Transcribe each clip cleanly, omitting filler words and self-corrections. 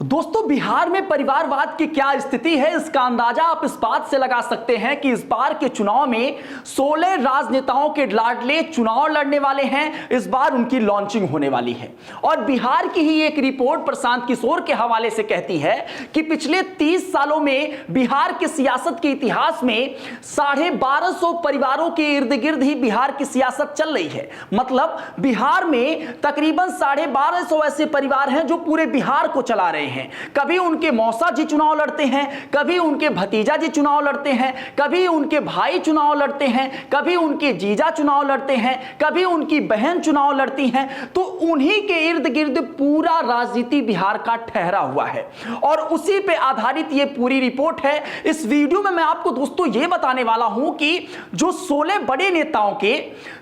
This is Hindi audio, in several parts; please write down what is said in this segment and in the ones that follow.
दोस्तों, बिहार में परिवारवाद की क्या स्थिति है, इसका अंदाजा आप इस बात से लगा सकते हैं कि इस बार के चुनाव में 16 राजनेताओं के लाडले चुनाव लड़ने वाले हैं। इस बार उनकी लॉन्चिंग होने वाली है और बिहार की ही एक रिपोर्ट प्रशांत किशोर के हवाले से कहती है कि पिछले 30 सालों में बिहार के सियासत के इतिहास में 1250 परिवारों के इर्द गिर्द ही बिहार की सियासत चल रही है। मतलब बिहार में तकरीबन 1250 ऐसे परिवार हैं जो पूरे बिहार को चला रहे हैं। कभी उनके मौसा जी चुनाव लड़ते हैं, कभी उनके भतीजा जी चुनाव लड़ते हैं, कभी उनके भाई चुनाव लड़ते हैं, कभी उनके जीजा चुनाव लड़ते हैं, कभी उनकी बहन चुनाव लड़ती हैं। तो उन्हीं के इर्द गिर्द पूरा राजनीति बिहार का ठहरा हुआ है और उसी पे आधारित ये पूरी रिपोर्ट है। इस वीडियो में मैं आपको दोस्तों ये बताने वाला हूं कि जो 16 बड़े नेताओं के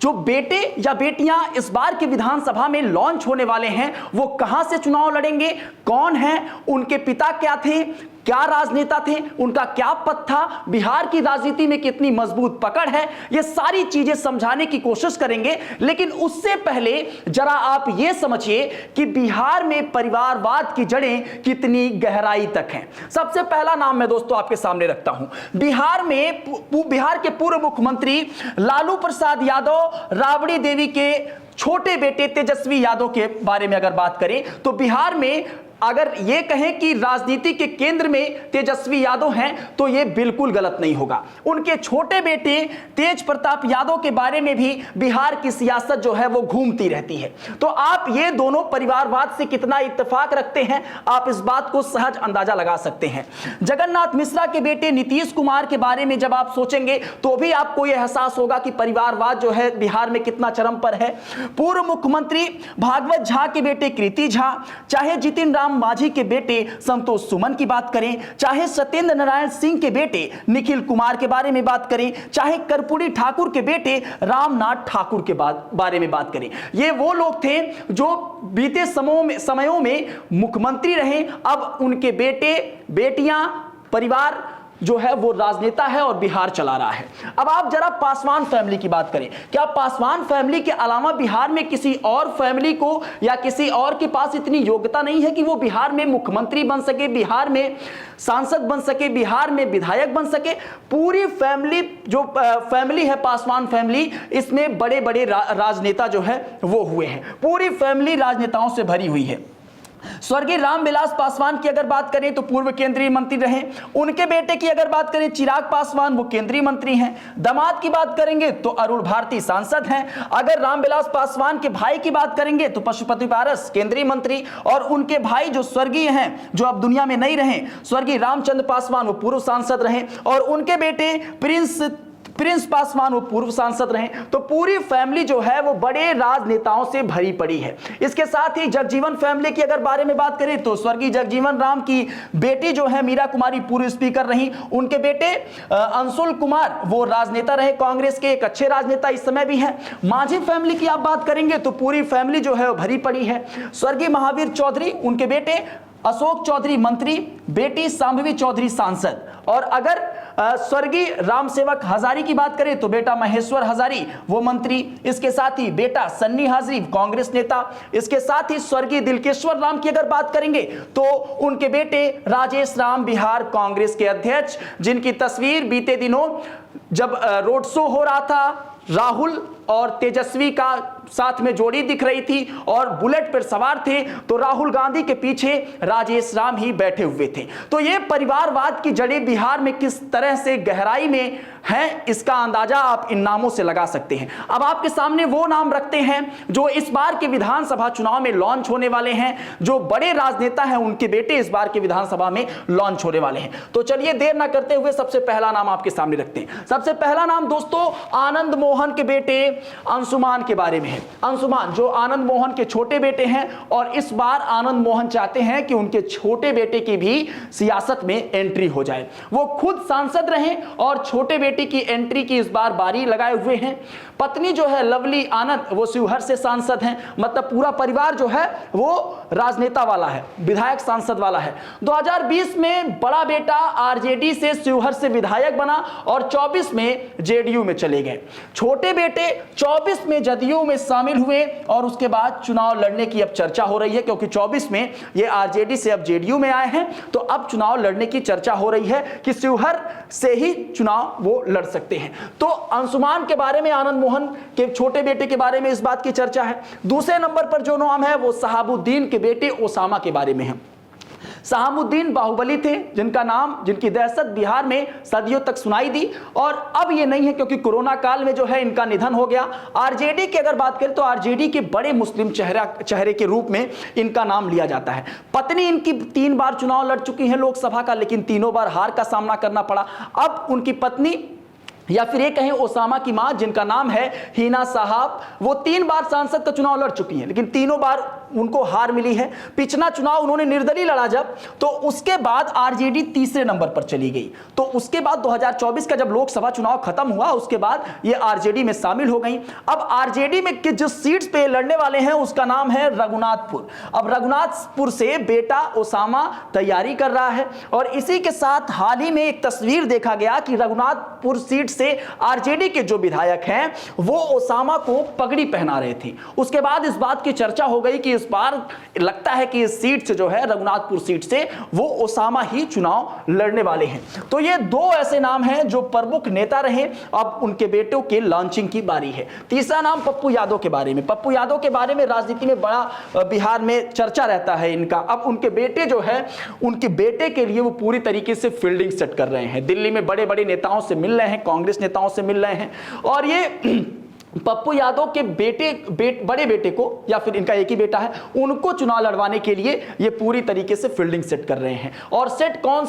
जो बेटे या बेटियां इस बार के विधानसभा में लॉन्च होने वाले हैं, वो कहां से चुनाव लड़ेंगे, कौन है, उनके पिता क्या थे, क्या राजनेता थे, उनका क्या पद था, बिहार की राजनीति में कितनी मजबूत पकड़ है, ये सारी चीजें समझाने की कोशिश करेंगे। लेकिन उससे पहले जरा आप ये समझिए कि बिहार में परिवारवाद की जड़ें कितनी गहराई तक हैं। सबसे पहला नाम मैं दोस्तों आपके सामने रखता हूं। बिहार के पूर्व मुख्यमंत्री लालू प्रसाद यादव राबड़ी देवी के छोटे बेटे तेजस्वी यादव के बारे में अगर बात करें तो बिहार में अगर यह कहें कि राजनीति के केंद्र में तेजस्वी यादव हैं तो यह बिल्कुल गलत नहीं होगा। उनके छोटे बेटे तेज प्रताप यादव के बारे में भी बिहार की सियासत जो है वो घूमती रहती है। तो आप ये दोनों परिवारवाद से कितना इत्तेफाक रखते हैं, आप इस बात को सहज अंदाजा लगा सकते हैं। जगन्नाथ मिश्रा के बेटे नीतीश कुमार के बारे में जब आप सोचेंगे तो भी आपको यह एहसास होगा कि परिवारवाद जो है बिहार में कितना चरम पर है। पूर्व मुख्यमंत्री भागवत झा के बेटे कृति झा, चाहे जितिन राम मांझी के बेटे संतोष सुमन की बात करें, चाहे सत्येंद्र नारायण सिंह के बेटे निखिल कुमार के बारे में बात करें, चाहे कर्पूरी ठाकुर के बेटे रामनाथ ठाकुर के बारे में बात करें, ये वो लोग थे जो बीते समयों में मुख्यमंत्री रहे। अब उनके बेटे बेटियां परिवार जो है वो राजनेता है और बिहार चला रहा है। अब आप जरा पासवान फैमिली की बात करें, क्या पासवान फैमिली के अलावा बिहार में किसी और फैमिली को या किसी और के पास इतनी योग्यता नहीं है कि वो बिहार में मुख्यमंत्री बन सके, बिहार में सांसद बन सके, बिहार में विधायक बन सके? पूरी फैमिली जो फैमिली है पासवान फैमिली, इसमें बड़े बड़े राजनेता जो है वो हुए हैं। पूरी फैमिली राजनेताओं से भरी हुई है। स्वर्गीय रामविलास पासवान की अगर बात करें तो पूर्व केंद्रीय मंत्री रहे। उनके बेटे की अगर बात करें चिराग पासवान, वो केंद्रीय मंत्री हैं। दामाद की बात करेंगे तो अरुण भारती सांसद हैं। अगर रामविलास पासवान के भाई की बात करेंगे तो पशुपति पारस केंद्रीय मंत्री, और उनके भाई जो स्वर्गीय हैं, जो अब दुनिया में नहीं रहे, स्वर्गीय रामचंद्र पासवान, वो पूर्व सांसद रहे, और उनके बेटे प्रिंस पासवान वो पूर्व सांसद रहे। तो पूरी फैमिली जो है वो बड़े राजनेताओं से भरी पड़ी है। इसके साथ ही जगजीवन फैमिली की अगर बारे में बात करें तो स्वर्गीय जगजीवन राम की बेटी जो है मीरा कुमारी पूर्व स्पीकर रही। उनके बेटे अंशुल कुमार वो राजनेता रहे, कांग्रेस के एक अच्छे राजनेता इस समय भी हैं। मांझी फैमिली की आप बात करेंगे तो पूरी फैमिली जो है वो भरी पड़ी है। स्वर्गीय महावीर चौधरी, उनके बेटे अशोक चौधरी मंत्री, बेटी सांभवी चौधरी सांसद। और अगर स्वर्गीय रामसेवक हजारी की बात करें तो बेटा महेश्वर हजारी वो मंत्री। इसके साथ ही बेटा सन्नी हाजरी कांग्रेस नेता। इसके साथ ही स्वर्गीय दिलकेश्वर राम की अगर बात करेंगे तो उनके बेटे राजेश राम बिहार कांग्रेस के अध्यक्ष, जिनकी तस्वीर बीते दिनों जब रोड शो हो रहा था राहुल और तेजस्वी का साथ में जोड़ी दिख रही थी और बुलेट पर सवार थे, तो राहुल गांधी के पीछे राजेश राम ही बैठे हुए थे। तो ये परिवारवाद की जड़ें बिहार में किस तरह से गहराई में हैं, इसका अंदाजा आप इन नामों से लगा सकते हैं। अब आपके सामने वो नाम रखते हैं जो इस बार के विधानसभा चुनाव में लॉन्च होने वाले हैं, जो बड़े राजनेता हैं, उनके बेटे इस बार के विधानसभा में लॉन्च होने वाले हैं। तो चलिए देर ना करते हुए सबसे पहला नाम आपके सामने रखते हैं। सबसे पहला नाम दोस्तों आनंद मोहन के बेटे अंशुमान के बारे में है। अंशुमान जो आनंद मोहन के छोटे बेटे हैं, और इस बार आनंद मोहन चाहते हैं कि उनके छोटे बेटे की भी सियासत में एंट्री हो जाए। वो खुद सांसद रहे और छोटे बेटे की एंट्री की इस बार बारी लगाए हुए हैं। पत्नी जो है लवली आनंद वो शिवहर से सांसद हैं। मतलब पूरा परिवार जो है वो राजनेता वाला है, विधायक सांसद वाला है। 2020 में बड़ा बेटा आरजेडी से शिवहर से विधायक बना और 24 में जेडीयू में चले गए। छोटे बेटे 24 में जदयू में शामिल हुए और उसके बाद चुनाव लड़ने की अब चर्चा हो रही है, क्योंकि 24 में ये आरजेडी से अब जेडीयू में आए हैं, तो अब चुनाव लड़ने की चर्चा हो रही है कि शिवहर से ही चुनाव वो लड़ सकते हैं। तो अंशुमान के बारे में, आनंद मोहन के छोटे बेटे के बारे में इस बात की चर्चा है। दूसरे नंबर पर जो नाम है वो शहाबुद्दीन के बेटे ओसामा के बारे में है। शहाबुद्दीन बाहुबली थे, जिनकी दहशत बिहार में सदियों तक सुनाई दी, और अब ये नहीं है क्योंकि कोरोना काल में जो है इनका निधन हो गया। आरजेडी की अगर बात करें तो आरजेडी के बड़े मुस्लिम चेहरे के रूप में इनका नाम लिया जाता है। पत्नी इनकी 3 बार चुनाव लड़ चुकी हैं लोकसभा का, लेकिन तीनों बार हार का सामना करना पड़ा। अब उनकी पत्नी या फिर ये कहें ओसामा की मां, जिनका नाम है हिना साहब, वो 3 बार सांसद का चुनाव लड़ चुकी हैं, लेकिन तीनों बार उनको हार मिली है। पिछला चुनाव उन्होंने निर्दलीय लड़ा जब, तो उसके बाद आरजेडी तीसरे नंबर पर चली गई। तो उसके बाद 2024 का जब लोकसभा चुनाव खत्म हुआ, उसके बाद ये आरजेडी में शामिल हो गई। अब आरजेडी में जिस सीट्स पे लड़ने वाले हैं उसका नाम है रघुनाथपुर। अब रघुनाथपुर से बेटा ओसामा तैयारी कर रहा है, और इसी के साथ हाल ही में एक तस्वीर देखा गया कि रघुनाथपुर सीट से आरजेडी के जो विधायक हैं वो ओसामा को पगड़ी पहना रहे थे। उसके बाद इस बात की चर्चा हो गई कि इस बार लगता है कि इस सीट से जो है रघुनाथपुर सीट से वो ओसामा ही चुनाव लड़ने वाले हैं। तो ये 2 ऐसे नाम हैं जो प्रमुख नेता रहे। अब उनके बेटों के लॉन्चिंग की बारी है। तीसरा नाम पप्पू यादव के बारे में। पप्पू यादव के बारे में राजनीति में बड़ा बिहार में चर्चा रहता है इनका। अब उनके बेटे जो है, उनके बेटे के लिए वो पूरी तरीके से फील्डिंग सेट कर रहे हैं। दिल्ली में बड़े बड़े नेताओं से मिल रहे हैं, कांग्रेस नेताओं से मिल रहे हैं, और ये पप्पू यादव के बड़े बेटे को, या फिर इनका एक ही बेटा है, उनको चुनाव लड़वाने के लिए ये पूरी तरीके से फील्डिंग सेट कर रहे हैं। और सेट कौन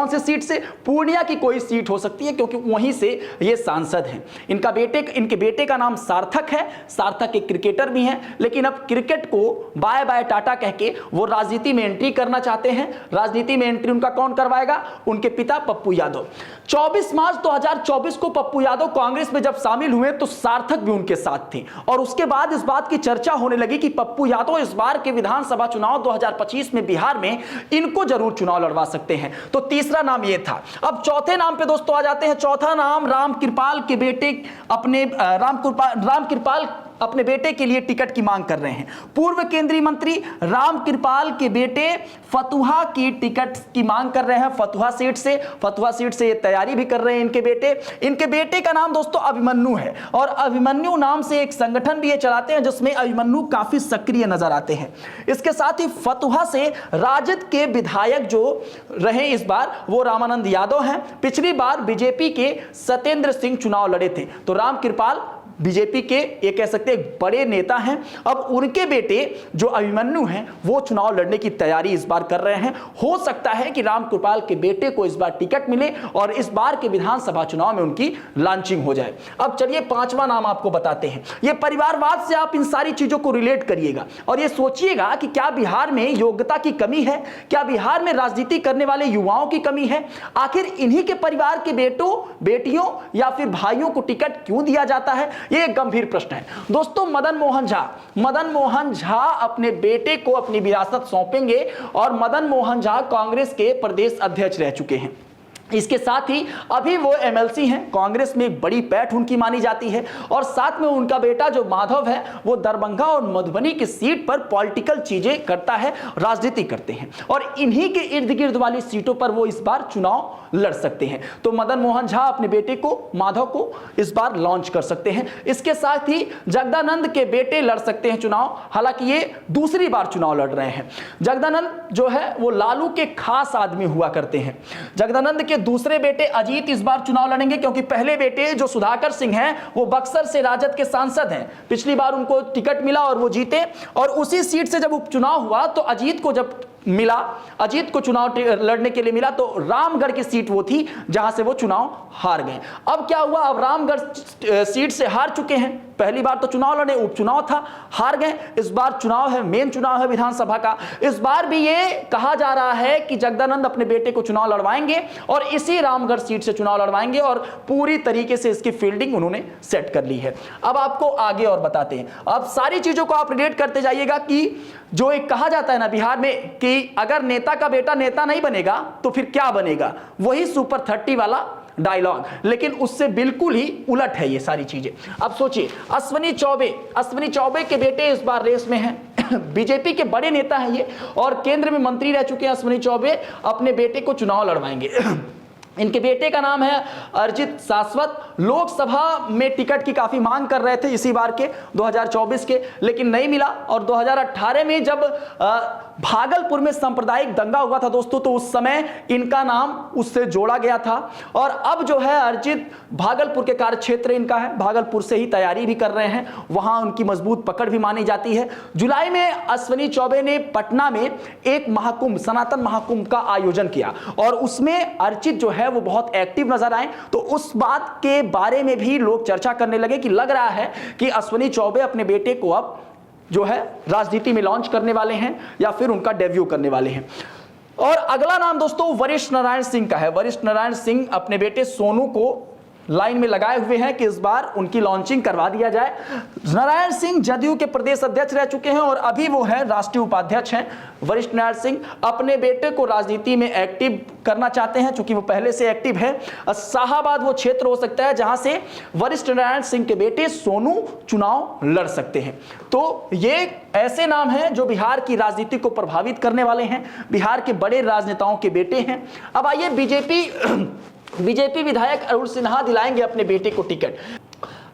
से सीट से? पूर्णिया की कोई सीट हो सकती है, क्योंकि वहीं से ये सांसद हैं। इनके बेटे का नाम सार्थक है। सार्थक एक क्रिकेटर भी हैं, लेकिन अब क्रिकेट को बाय बाय टाटा कह के वो राजनीति में एंट्री करना चाहते हैं। राजनीति में एंट्री उनका कौन करवाएगा? उनके पिता पप्पू यादव। 24 मार्च 2024 को पप्पू यादव कांग्रेस में जब शामिल हुए तो सार्थक भी उनके साथ थे, और उसके बाद इस बात की चर्चा होने लगी कि पप्पू यादव इस बार के विधानसभा चुनाव 2025 में बिहार में इनको जरूर चुनाव लड़वा सकते हैं। तो तीसरा नाम ये था। अब चौथे नाम पे दोस्तों आ जाते हैं। चौथा नाम रामकृपाल के बेटे रामकृपाल अपने बेटे के लिए टिकट की मांग कर रहे हैं। पूर्व केंद्रीय मंत्री रामकृपाल के बेटे फतुहा की टिकट की मांग कर रहे हैं। फतुहा सीट से ये तैयारी भी कर रहे हैं इनके बेटे का नाम दोस्तों अभिमन्यु है, और अभिमन्यु नाम से एक संगठन भी ये चलाते हैं जिसमें अभिमन्यु काफी सक्रिय नजर आते हैं। इसके साथ ही फतुहा से राजद के विधायक जो रहे इस बार वो रामानंद यादव हैं। पिछली बार बीजेपी के सत्येंद्र सिंह चुनाव लड़े थे। तो रामकृपाल बीजेपी के ये कह सकते हैं एक बड़े नेता हैं। अब उनके बेटे जो अभिमन्यु हैं वो चुनाव लड़ने की तैयारी इस बार कर रहे हैं। हो सकता है कि रामकृपाल के बेटे को इस बार टिकट मिले और इस बार के विधानसभा चुनाव में उनकी लॉन्चिंग हो जाए। अब चलिए 5वां नाम आपको बताते हैं। ये परिवारवाद से आप इन सारी चीजों को रिलेट करिएगा और ये सोचिएगा कि क्या बिहार में योग्यता की कमी है? क्या बिहार में राजनीति करने वाले युवाओं की कमी है? आखिर इन्हीं के परिवार के बेटों, बेटियों या फिर भाइयों को टिकट क्यों दिया जाता है? ये एक गंभीर प्रश्न है दोस्तों। मदन मोहन झा अपने बेटे को अपनी विरासत सौंपेंगे, और मदन मोहन झा कांग्रेस के प्रदेश अध्यक्ष रह चुके हैं। इसके साथ ही अभी वो एमएलसी हैं, कांग्रेस में एक बड़ी पैठ उनकी मानी जाती है, और साथ में उनका बेटा जो माधव है वो दरभंगा और मधुबनी की सीट पर पॉलिटिकल चीजें करता है, राजनीति करते हैं, और इन्हीं के इर्द गिर्द वाली सीटों पर वो इस बार चुनाव लड़ सकते हैं। तो मदन मोहन झा अपने बेटे को, माधव को, इस बार लॉन्च कर सकते हैं। इसके साथ ही जगदानंद के बेटे लड़ सकते हैं चुनाव, हालांकि ये दूसरी बार चुनाव लड़ रहे हैं। जगदानंद जो है वो लालू के खास आदमी हुआ करते हैं। जगदानंद के दूसरे बेटे अजीत इस बार चुनाव लड़ेंगे, क्योंकि पहले बेटे जो सुधाकर सिंह हैं वो बक्सर से राजद के सांसद हैं। पिछली बार उनको टिकट मिला और वो जीते, और उसी सीट से जब उपचुनाव हुआ तो अजीत को चुनाव लड़ने के लिए मिला, तो रामगढ़ की सीट वो थी जहां से वो चुनाव हार गए। अब क्या हुआ? अब रामगढ़ सीट से हार चुके हैं। पहली बार तो चुनाव लड़े, उपचुनाव था, हार गए। इस बार चुनाव है, मेन चुनाव है विधानसभा का। इस बार भी ये कहा जा रहा है कि जगदानंद अपने बेटे को चुनाव लड़वाएंगे और इसी रामगढ़ सीट से चुनाव लड़वाएंगे, और पूरी तरीके से इसकी फील्डिंग उन्होंने सेट कर ली है। अब आपको आगे और बताते हैं। अब सारी चीजों को आप रिलेट करते जाइएगा कि जो एक कहा जाता है ना बिहार में कि अगर नेता का बेटा नेता नहीं बनेगा तो फिर क्या बनेगा, वही सुपर 30 वाला डायलॉग, लेकिन उससे बिल्कुल ही उलट है ये सारी चीजें। अब सोचिए, अश्विनी चौबे के बेटे इस बार रेस में हैं। बीजेपी के बड़े नेता हैं ये, और केंद्र में मंत्री रह चुके हैं अश्विनी चौबे, अपने बेटे को चुनाव लड़वाएंगे। इनके बेटे का नाम है अर्जित शाश्वत। लोकसभा में टिकट की काफी मांग कर रहे थे इसी बार के 2024 के, लेकिन नहीं मिला। और 2018 में जब भागलपुर में सांप्रदायिक दंगा हुआ था दोस्तों, तो उस समय इनका नाम उससे जोड़ा गया था। और अब जो है अर्जित भागलपुर के कार्य क्षेत्र इनका है, भागलपुर से ही तैयारी भी कर रहे हैं, वहां उनकी मजबूत पकड़ भी मानी जाती है। जुलाई में अश्विनी चौबे ने पटना में एक महाकुंभ, सनातन महाकुंभ का आयोजन किया, और उसमें अर्जित जो है वो बहुत एक्टिव नजर आए। तो उस बात के बारे में भी लोग चर्चा करने लगे कि लग रहा है कि अश्विनी चौबे अपने बेटे को अब जो है राजनीति में लॉन्च करने वाले हैं, या फिर उनका डेब्यू करने वाले हैं। और अगला नाम दोस्तों वरिष्ठ नारायण सिंह का है। वरिष्ठ नारायण सिंह अपने बेटे सोनू को लाइन में लगाए हुए हैं कि इस बार उनकी लॉन्चिंग करवा दिया जाए। नारायण सिंह जदयू के प्रदेश अध्यक्ष रह चुके हैं, और अभी वो है राष्ट्रीय उपाध्यक्ष हैं। वरिष्ठ नारायण सिंह अपने बेटे को राजनीति में एक्टिव करना चाहते हैं, क्योंकि वो पहले से एक्टिव है। शाहाबाद वो क्षेत्र हो सकता है जहां से वरिष्ठ नारायण सिंह के बेटे सोनू चुनाव लड़ सकते हैं। तो ये ऐसे नाम हैं जो बिहार की राजनीति को प्रभावित करने वाले हैं, बिहार के बड़े राजनेताओं के बेटे हैं। अब आइए, बीजेपी विधायक अरुण सिन्हा दिलाएंगे अपने बेटे को टिकट।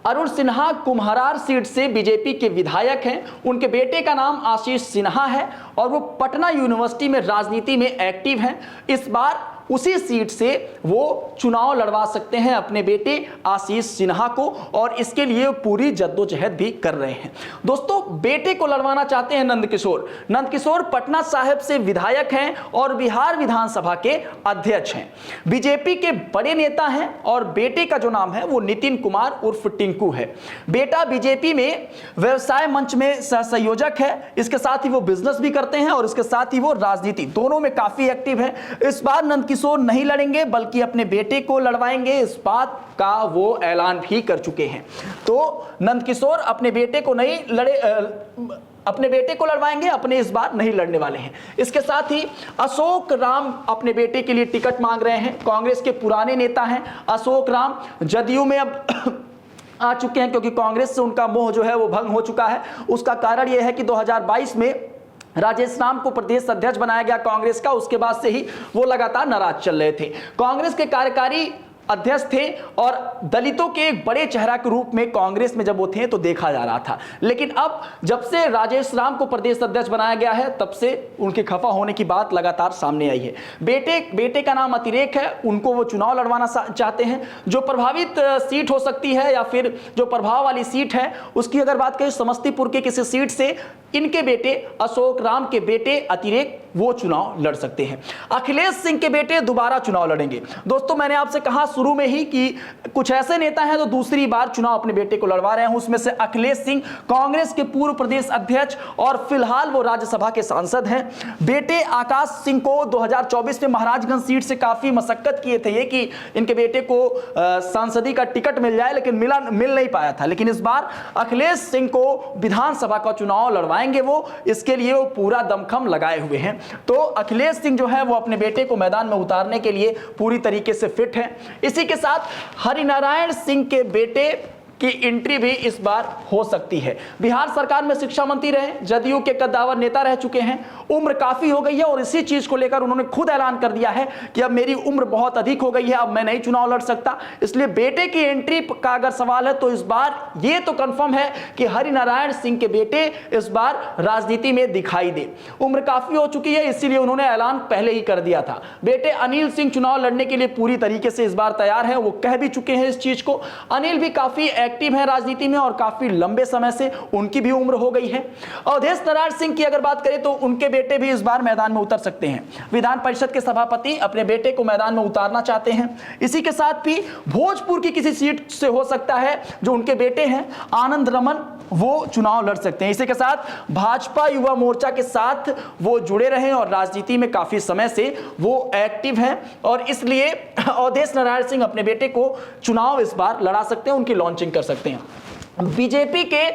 अरुण सिन्हा कुम्हरार सीट से बीजेपी के विधायक हैं। उनके बेटे का नाम आशीष सिन्हा है, और वो पटना यूनिवर्सिटी में राजनीति में एक्टिव हैं। इस बार उसी सीट से वो चुनाव लड़वा सकते हैं अपने बेटे आशीष सिन्हा को, और इसके लिए पूरी जद्दोजहद भी कर रहे हैं। दोस्तों, बेटे को लड़वाना चाहते हैं नंदकिशोर पटना साहिब से विधायक हैं और बिहार विधानसभा के अध्यक्ष हैं। बीजेपी के बड़े नेता हैं, और बेटे का जो नाम है वो नितिन कुमार उर्फ टिंकू है। बेटा बीजेपी में व्यवसाय मंच में सह संयोजक है, इसके साथ ही वो बिजनेस भी करते हैं, और इसके साथ ही वो राजनीति दोनों में काफी एक्टिव है। इस बार नंदकिशोर नहीं लड़ेंगे, बल्कि अपने बेटे को लड़वाएंगे, इस बात का वो ऐलान भी कर चुके हैं। तो नंदकिशोर अपने बेटे को नहीं अपने बेटे को लड़वाएंगे, अपने इस बार नहीं लड़ने वाले हैं। इसके साथ ही अशोक राम अपने बेटे के लिए टिकट मांग रहे हैं। कांग्रेस के पुराने नेता हैं अशोक राम, जदयू में अब आ चुके हैं, क्योंकि कांग्रेस से उनका मोह जो है वो भंग हो चुका है। उसका कारण यह है कि 2022 में राजेश राम को प्रदेश अध्यक्ष बनाया गया कांग्रेस का, उसके बाद से ही वो लगातार नाराज चल रहे थे। कांग्रेस के कार्यकारी अध्यक्ष थे, और दलितों के एक बड़े चेहरा के रूप में कांग्रेस में जब वो थे तो देखा जा रहा था। लेकिन अब जब से राजेश राम को प्रदेश अध्यक्ष बनाया गया है, तब से उनके खफा होने की बात लगातार सामने आई है। बेटे का नाम अतिरेक है, उनको वो चुनाव लड़वाना चाहते हैं। जो प्रभावित सीट हो सकती है, या फिर जो प्रभाव वाली सीट है, उसकी अगर बात करें, समस्तीपुर के किसी सीट से इनके बेटे अशोक राम के बेटे अतिरेक वो चुनाव लड़ सकते हैं। अखिलेश सिंह के बेटे दोबारा चुनाव लड़ेंगे। दोस्तों, मैंने आपसे कहा शुरू में ही कि कुछ ऐसे नेता हैं जो दूसरी बार चुनाव अपने बेटे को लड़वा रहे हैं। उसमें से अखिलेश सिंह कांग्रेस के पूर्व प्रदेश अध्यक्ष, और फिलहाल वो राज्यसभा के सांसद हैं। बेटे आकाश सिंह को 2024 में महाराजगंज सीट से काफी मशक्कत किए थे ये कि इनके बेटे को सांसदी का टिकट मिल जाए, लेकिन मिल नहीं पाया था। लेकिन इस बार अखिलेश सिंह को विधानसभा का चुनाव लड़वाएंगे वो, इसके लिए वो पूरा दमखम लगाए हुए हैं। तो अखिलेश सिंह जो है वो अपने बेटे को मैदान में उतारने के लिए पूरी तरीके से फिट है। इसी के साथ हरिनारायण सिंह के बेटे की एंट्री भी इस बार हो सकती है। बिहार सरकार में शिक्षा मंत्री रहे, जदयू के कद्दावर नेता रह चुके हैं, उम्र काफी हो गई है, और इसी चीज को लेकर उन्होंने खुद ऐलान कर दिया है कि अब मेरी उम्र बहुत अधिक हो गई है, अब मैं नहीं चुनाव लड़ सकता। इसलिए बेटे की एंट्री का अगर सवाल है, तो इस बार ये तो कंफर्म है कि हरिनारायण सिंह के बेटे इस बार राजनीति में दिखाई दे। उम्र काफी हो चुकी है, इसीलिए उन्होंने ऐलान पहले ही कर दिया था। बेटे अनिल सिंह चुनाव लड़ने के लिए पूरी तरीके से इस बार तैयार है, वो कह भी चुके हैं इस चीज को। अनिल भी काफी एक्टिव है राजनीति में, और काफी लंबे समय से उनकी भी उम्र हो गई है। अवधेश नारायण सिंह की अगर बात करें, तो उनके बेटे भी इस बार मैदान में उतर सकते हैं। विधान परिषद के सभापति अपने बेटे को मैदान में उतारना चाहते हैं। इसी के साथ भी भोजपुर की किसी सीट से हो सकता है जो उनके बेटे हैं आनंद रमन, वो चुनाव लड़ सकते हैं। इसी के साथ भाजपा युवा मोर्चा के साथ वो जुड़े रहे, और राजनीति में काफी समय से वो एक्टिव हैं, और इसलिए अवधेश नारायण सिंह अपने बेटे को चुनाव इस बार लड़ा सकते हैं, उनकी लॉन्चिंग कर सकते हैं। बीजेपी के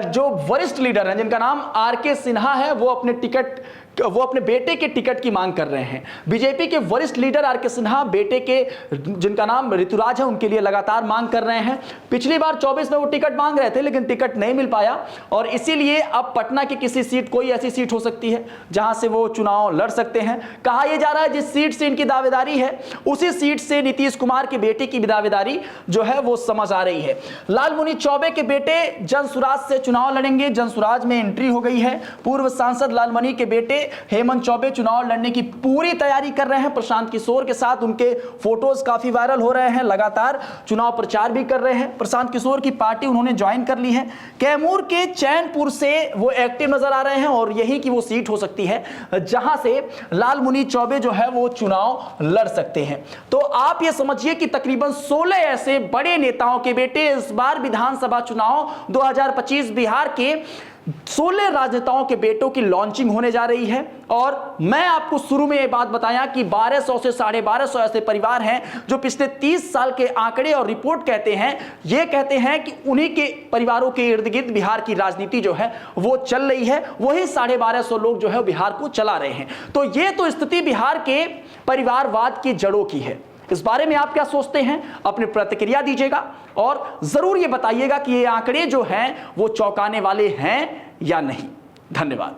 जो वरिष्ठ लीडर हैं, जिनका नाम आर के सिन्हा है, वो अपने टिकट वो अपने बेटे के टिकट की मांग कर रहे हैं। बीजेपी के वरिष्ठ लीडर आर के सिन्हा बेटे के, जिनका नाम ऋतुराज है, उनके लिए लगातार मांग कर रहे हैं। पिछली बार 24 में वो टिकट मांग रहे थे लेकिन टिकट नहीं मिल पाया और इसीलिए अब पटना की किसी सीट, कोई ऐसी सीट हो सकती है जहां से वो चुनाव लड़ सकते हैं। कहा यह जा रहा है जिस सीट से इनकी दावेदारी है उसी सीट से नीतीश कुमार के बेटे की दावेदारी जो है वो समझ आ रही है। लालमुनि चौबे के बेटे जनसुराज से चुनाव लड़ेंगे। जनसुराज में एंट्री हो गई है। पूर्व सांसद लालमुनि के बेटे हेमंत चौबे चुनाव लड़ने की पूरी तैयारी कर रहे हैं। प्रशांत किशोर के साथ उनके फोटोज काफी वायरल हो रहे हैं, लगातार चुनाव प्रचार भी कर रहे हैं। प्रशांत किशोर की पार्टी उन्होंने ज्वाइन कर ली है। कैमूर के चैनपुर से वो एक्टिव नजर आ रहे हैं और यही की वो सीट हो सकती है जहां से लालमुनि चौबे जो है वो चुनाव लड़ सकते हैं। तो आप ये समझिए कि तकरीबन 16 ऐसे बड़े नेताओं के बेटे इस बार विधानसभा चुनाव 2025 बिहार के 16 राजनेताओं के बेटों की लॉन्चिंग होने जा रही है। और मैं आपको शुरू में यह बात बताया कि 1200 से 1250 ऐसे परिवार हैं जो पिछले 30 साल के आंकड़े और रिपोर्ट कहते हैं, ये कहते हैं कि उन्हीं के परिवारों के इर्द गिर्द बिहार की राजनीति जो है वो चल रही है। वही 1250 लोग जो है बिहार को चला रहे हैं। तो ये तो स्थिति बिहार के परिवारवाद की जड़ों की है। इस बारे में आप क्या सोचते हैं? अपनी प्रतिक्रिया दीजिएगा और जरूर ये बताइएगा कि ये आंकड़े जो हैं वो चौंकाने वाले हैं या नहीं। धन्यवाद।